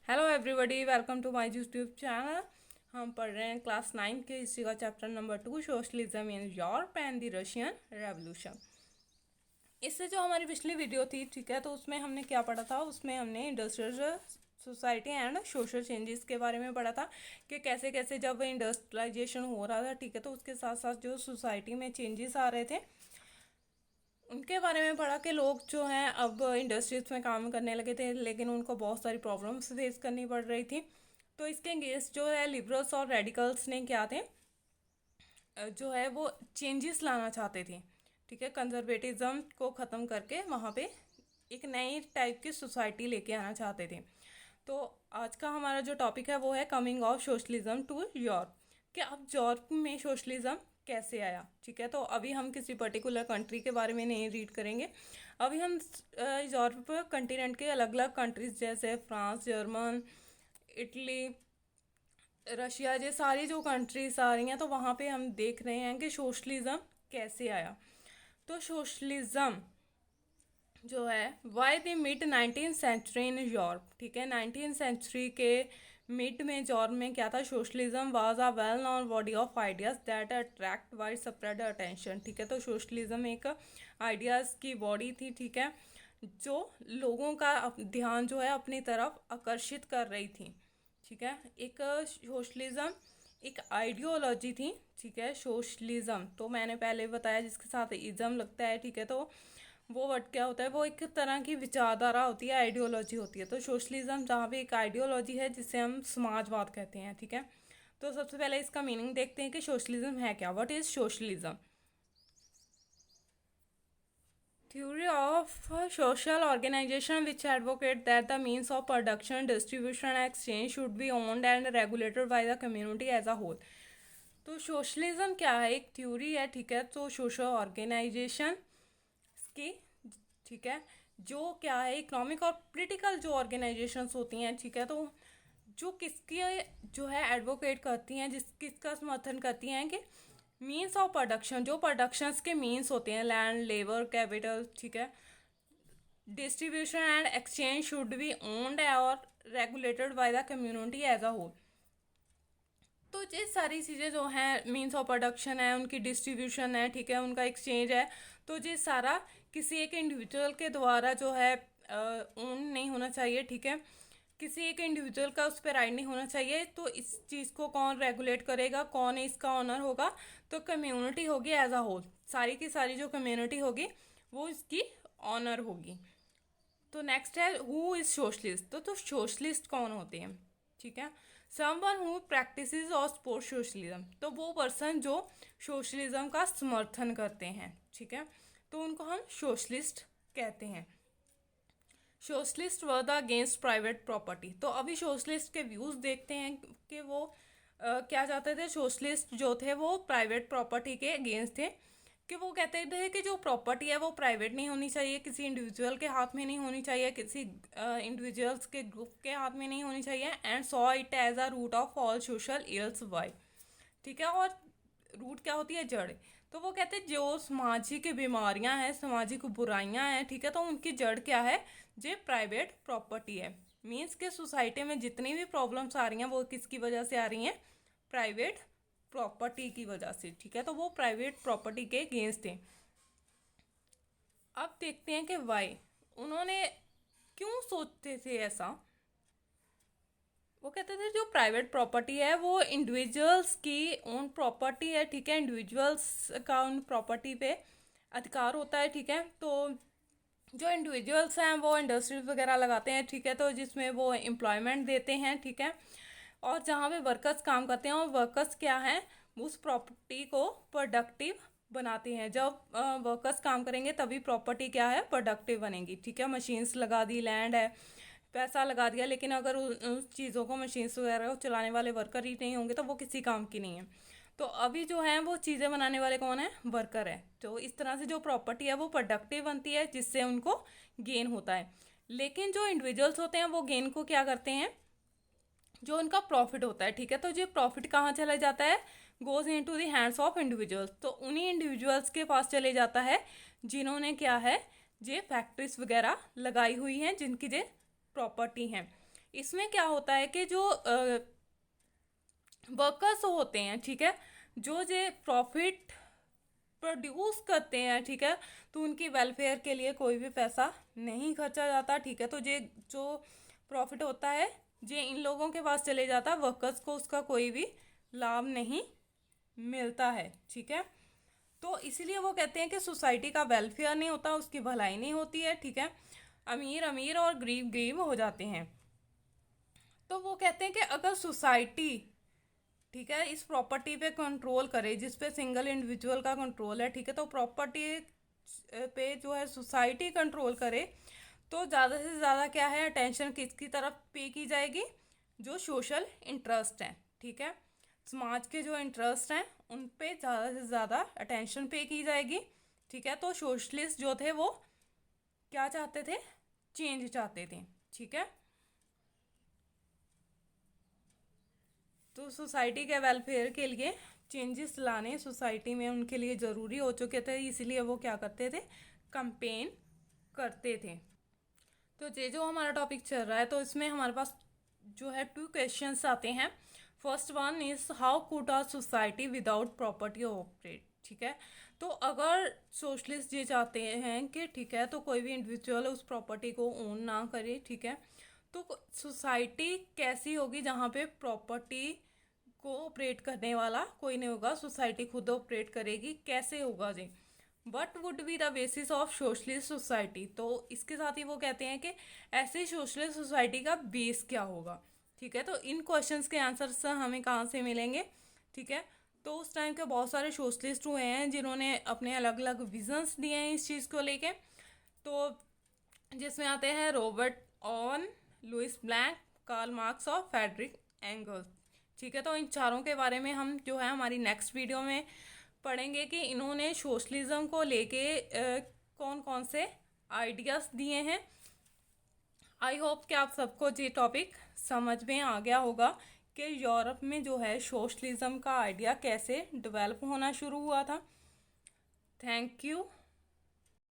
Hello everybody, welcome to my YouTube channel. हम पढ़ रहे हैं क्लास 9 के हिस्ट्री का chapter number 2, socialism in Europe and the Russian revolution. इससे जो हमारी पिछली वीडियो थी, ठीक है, तो उसमें हमने क्या पढ़ा था? उसमें हमने industrial society and social changes के बारे में पढ़ा था कि कैसे कैसे जब इंडस्ट्रियलाइजेशन हो रहा था, ठीक है, तो उसके साथ साथ जो सोसाइटी में चेंजेस आ रहे थे उनके बारे में पढ़ा कि लोग जो हैं अब इंडस्ट्रीज में काम करने लगे थे, लेकिन उनको बहुत सारी प्रॉब्लम्स फेस करनी पड़ रही थी। तो इसके अगेंस्ट जो है लिबरल्स और रेडिकल्स ने क्या थे, जो है वो चेंजेस लाना चाहते थे, ठीक है, कंजर्वेटिज्म को ख़त्म करके वहाँ पे एक नई टाइप की सोसाइटी लेके आना चाहते थे। तो आज का हमारा जो टॉपिक है वो है coming of socialism to Europe, कि अब यूरोप में सोशलिज्म कैसे आया। ठीक है, तो अभी हम किसी पर्टिकुलर कंट्री के बारे में नहीं रीड करेंगे। अभी हम यूरोप कंटिनेंट के अलग अलग कंट्रीज जैसे फ्रांस, जर्मन, इटली, रशिया, ये सारी जो कंट्रीज आ रही हैं, तो वहाँ पे हम देख रहे हैं कि सोशलिज्म कैसे आया। तो सोशलिज्म जो है by the mid 19th century in Europe, ठीक है, 19th सेंचुरी के मिड में यूरोप में क्या था? Socialism was a well known body of ideas that attract wide spread attention. ठीक है, तो सोशलिज्म एक आइडियाज़ की बॉडी थी, ठीक है, जो लोगों का ध्यान जो है अपनी तरफ आकर्षित कर रही थी। ठीक है, एक सोशलिज्म एक आइडियोलॉजी थी। ठीक है, सोशलिज्म तो मैंने पहले बताया जिसके साथ इज़म लगता है, ठीक है, तो वो वर्ड क्या होता है? वो एक तरह की विचारधारा होती है, आइडियोलॉजी होती है। तो सोशलिज्म जहाँ पे एक आइडियोलॉजी है जिसे हम समाजवाद कहते हैं। ठीक है, तो सबसे पहले इसका मीनिंग देखते हैं कि सोशलिज्म है क्या। What is socialism? Theory of social organization which advocate that the means of production, distribution and exchange should be owned and regulated by the community as a whole। तो सोशलिज्म क्या है? एक theory है, ठीक है, तो सोशल ऑर्गेनाइजेशन की, ठीक है, जो क्या है इकोनॉमिक और पॉलिटिकल जो ऑर्गेनाइजेशंस होती हैं, ठीक है, तो जो किसकी जो है एडवोकेट करती हैं, किसका समर्थन करती हैं कि मीन्स ऑफ प्रोडक्शन, जो प्रोडक्शंस के मीन्स होते हैं, लैंड, लेबर, कैपिटल, ठीक है, distribution and exchange should be owned और regulated by the community as a whole. तो ये सारी चीज़ें जो हैं, मीन्स ऑफ प्रोडक्शन है, उनकी डिस्ट्रीब्यूशन है, ठीक है, उनका एक्सचेंज है, तो ये सारा किसी एक इंडिविजुअल के द्वारा जो है ओन नहीं होना चाहिए। ठीक है, किसी एक इंडिविजुअल का उस पर राइट नहीं होना चाहिए। तो इस चीज़ को कौन रेगुलेट करेगा, कौन इसका ऑनर होगा? तो कम्युनिटी होगी एज अ होल, सारी की सारी जो कम्युनिटी होगी वो इसकी ऑनर होगी। तो नेक्स्ट है हु इज सोशलिस्ट। तो सोशलिस्ट कौन होते हैं? ठीक है, समवन हु प्रैक्टिसेस और सपोर्ट सोशलिज्म, तो वो पर्सन जो सोशलिज्म का समर्थन करते हैं, ठीक है, तो उनको हम सोशलिस्ट कहते हैं। Socialist were the against private property. तो अभी सोशलिस्ट के व्यूज़ देखते हैं कि वो क्या चाहते थे। सोशलिस्ट जो थे वो प्राइवेट प्रॉपर्टी के अगेंस्ट थे, कि वो कहते थे कि जो प्रॉपर्टी है वो प्राइवेट नहीं होनी चाहिए, किसी इंडिविजुअल के हाथ में नहीं होनी चाहिए, किसी इंडिविजुअल्स के ग्रुप के हाथ में नहीं होनी चाहिए, and saw it as a root of all social ills why. ठीक है, और रूट क्या होती है? जड़। तो वो कहते हैं जो सामाजिक बीमारियां हैं, सामाजिक बुराइयां हैं, ठीक है, तो उनकी जड़ क्या है? जे प्राइवेट प्रॉपर्टी है। मीन्स के सोसाइटी में जितनी भी प्रॉब्लम्स आ रही हैं वो किसकी वजह से आ रही हैं? प्राइवेट प्रॉपर्टी की वजह से। ठीक है, तो वो प्राइवेट प्रॉपर्टी के अगेंस्ट थे। अब देखते हैं कि वाई, उन्होंने क्यों सोचते थे ऐसा। वो कहते थे जो प्राइवेट प्रॉपर्टी है वो इंडिविजुअल्स की ओन प्रॉपर्टी है, ठीक है, इंडिविजुअल्स का उन प्रॉपर्टी पे अधिकार होता है। ठीक है, तो जो इंडिविजुअल्स हैं वो इंडस्ट्रीज वगैरह लगाते हैं, ठीक है, तो जिसमें वो एम्प्लॉयमेंट देते हैं, ठीक है, और जहाँ पे वर्कर्स काम करते हैं, और वर्कर्स क्या हैं? उस प्रॉपर्टी को प्रोडक्टिव बनाते हैं। जब वर्कर्स काम करेंगे तभी प्रॉपर्टी क्या है? प्रोडक्टिव बनेगी। ठीक है, मशीन्स लगा दी, लैंड है, पैसा लगा दिया, लेकिन अगर उस चीज़ों को, मशीन्स वगैरह को चलाने वाले वर्कर ही नहीं होंगे तो वो किसी काम की नहीं है। तो अभी जो है वो चीज़ें बनाने वाले कौन है? वर्कर है। तो इस तरह से जो प्रॉपर्टी है वो प्रोडक्टिव बनती है, जिससे उनको गेन होता है। लेकिन जो इंडिविजुअल्स होते हैं वो गेन को क्या करते हैं? जो उनका प्रॉफिट होता है, ठीक है, तो ये प्रॉफिट कहाँ चला जाता है? Goes into the hands of individuals. तो उन्हीं इंडिविजुअल्स के पास चले जाता है जिन्होंने क्या है? ये फैक्ट्रीज वगैरह लगाई हुई हैं, जिनकी ये प्रॉपर्टी हैं। इसमें क्या होता है कि जो वर्कर्स होते हैं, ठीक है, जो प्रॉफिट प्रोड्यूस करते हैं, ठीक है, तो उनकी वेलफेयर के लिए कोई भी पैसा नहीं खर्चा जाता, ठीक है। तो ये जो प्रॉफिट होता है ये इन लोगों के पास चले जाता है, वर्कर्स को उसका कोई भी लाभ नहीं मिलता है, ठीक है। तो इसीलिए वो कहते हैं कि सोसाइटी का वेलफेयर नहीं होता, उसकी भलाई नहीं होती है, ठीक है। अमीर अमीर और गरीब गरीब हो जाते हैं। तो वो कहते हैं कि अगर सोसाइटी, ठीक है, इस प्रॉपर्टी पे कंट्रोल करे जिस पे सिंगल इंडिविजुअल का कंट्रोल है, ठीक है, तो प्रॉपर्टी पे जो है सोसाइटी कंट्रोल करे, तो ज़्यादा से ज़्यादा क्या है, अटेंशन किसकी तरफ पे की जाएगी, जो सोशल इंटरेस्ट हैं, ठीक है, समाज के जो इंटरेस्ट हैं उन पे ज़्यादा से ज़्यादा अटेंशन पे की जाएगी, ठीक है। तो सोशलिस्ट जो थे वो क्या चाहते थे, चेंज चाहते थे, ठीक है। तो सोसाइटी के वेलफेयर के लिए चेंजेस लाने सोसाइटी में उनके लिए ज़रूरी हो चुके थे, इसीलिए वो क्या करते थे, कंपेन करते थे। तो ये जो हमारा टॉपिक चल रहा है, तो इसमें हमारे पास जो है 2 क्वेश्चंस आते हैं। First one is how could a society without property operate, ठीक है। तो अगर सोशलिस्ट ये चाहते हैं कि ठीक है तो कोई भी इंडिविजुअल उस प्रॉपर्टी को ओन ना करे, ठीक है, तो सोसाइटी कैसी होगी जहाँ पे प्रॉपर्टी को ऑपरेट करने वाला कोई नहीं होगा, सोसाइटी खुद ऑपरेट करेगी, कैसे होगा जी, what would be the basis of socialist society. तो इसके साथ ही वो कहते हैं कि ऐसी सोशलिस्ट सोसाइटी का बेस क्या होगा, ठीक है। तो इन क्वेश्चंस के आंसर्स हमें कहाँ से मिलेंगे, ठीक है। तो उस टाइम के बहुत सारे सोशलिस्ट हुए हैं जिन्होंने अपने अलग अलग विजन्स दिए हैं इस चीज़ को लेके। तो जिसमें आते हैं Robert Owen, Louis Blanc, Karl Marx और फ्रेडरिक एंगल्स, ठीक है। तो इन चारों के बारे में हम जो है हमारी नेक्स्ट वीडियो में पढ़ेंगे कि इन्होंने सोशलिज्म को लेके कौन कौन से आइडियाज़ दिए हैं। आई होप कि आप सबको ये टॉपिक समझ में आ गया होगा कि यूरोप में जो है सोशलिज्म का आइडिया कैसे डेवलप होना शुरू हुआ था। Thank you.